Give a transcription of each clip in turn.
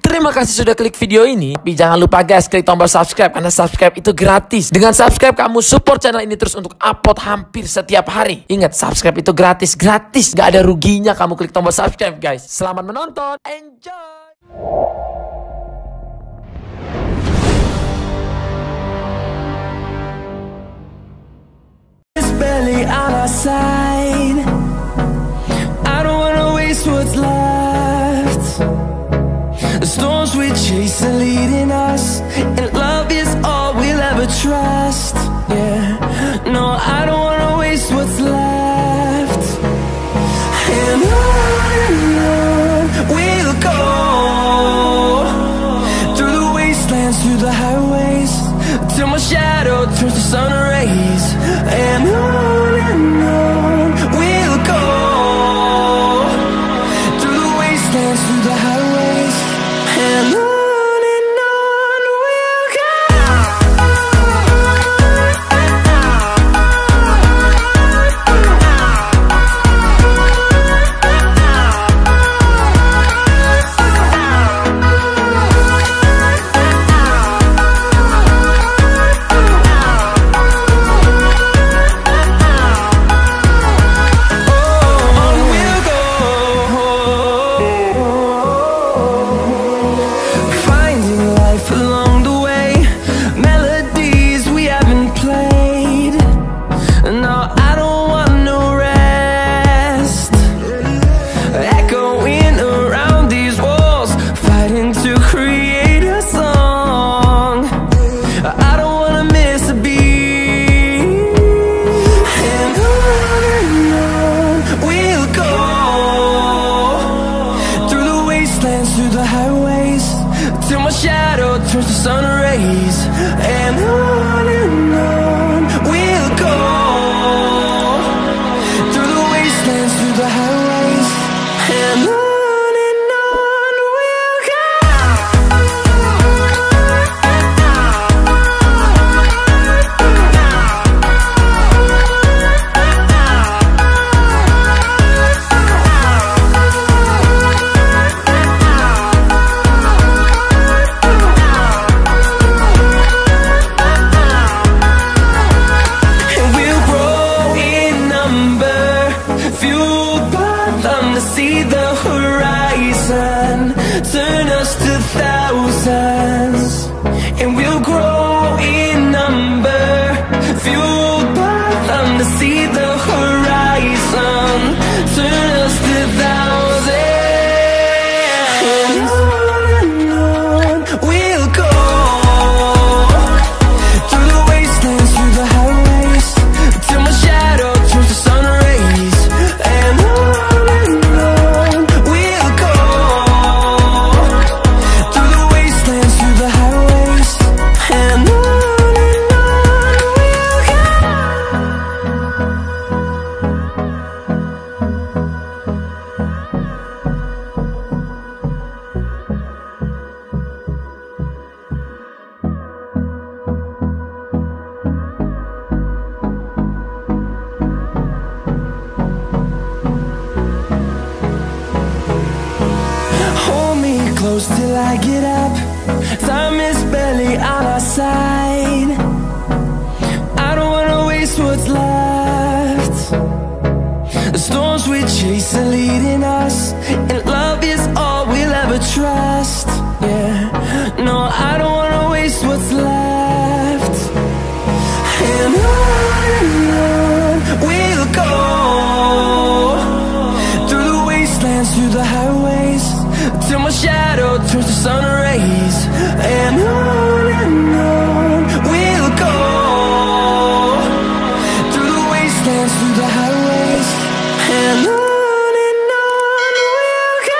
Terima kasih sudah klik video ini. Tapi jangan lupa guys, klik tombol subscribe karena subscribe itu gratis. Dengan subscribe kamu support channel ini terus untuk upload hampir setiap hari. Ingat, subscribe itu gratis, gak ada ruginya kamu klik tombol subscribe guys. Selamat menonton, enjoy. Barely on our side. I don't wanna waste what's left. The storms we chase are leading us, and love is all we'll ever trust. Yeah, no, I don't wanna waste what's left. And on we'll go, through the wastelands, through the highways, till my shadow turns to sun rays. And on we'll go, through the wastelands, through the highways, and on we'll go. Through the highways, till my shadow turns to sun rays. And on we'll go, through the wastelands, through the highways, and on we'll go. See the horizon turn us to thousands, and we'll grow in number, fueled by them to see the horizon turn us to thousands. And on we'll go, through the wastelands, through the highways, till my shadow turns to sun rays. And close till I get up. Time is barely on our side. I don't wanna waste what's left. The storms we chase are leading us, and love is all we'll ever trust. Yeah, no, I don't wanna waste what's left. And on we'll go, through the wastelands, through the highways, till my shadow turns to sun rays. And on we'll go, through the wastelands, through the highways, and on we'll go.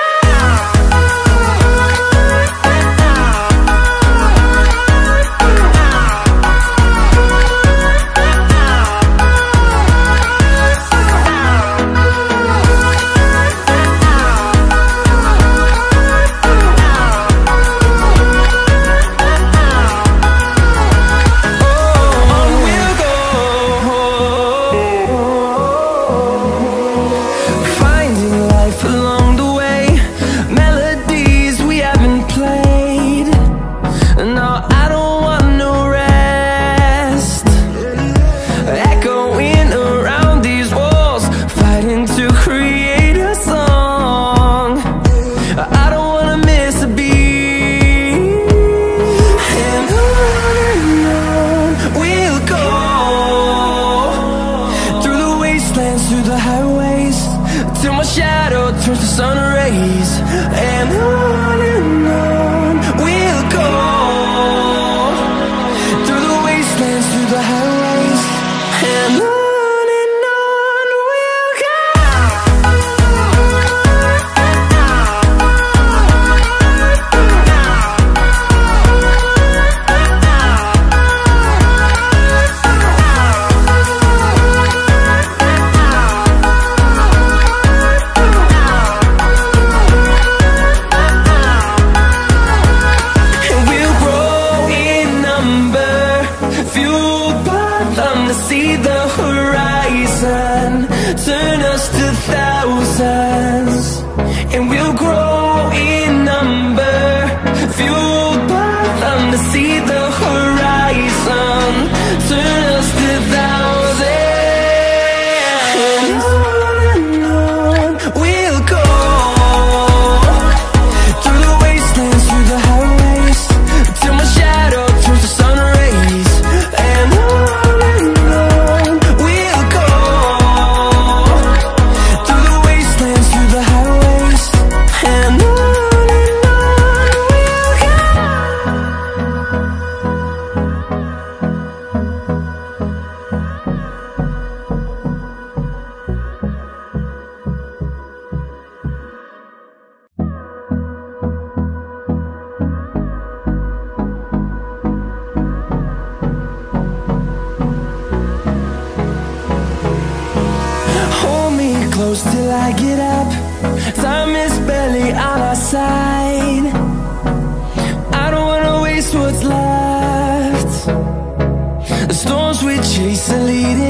fueled by them to see the horizon, turn us to thousands. And on we'll go, through the wastelands, through the highways, till my shadow turns to sun rays. And on we'll go, through the wastelands, through the highways. And on we'll go. Hold me close till I get up. Time is barely on our side. I don't wanna waste what's left. The storms we chase are leading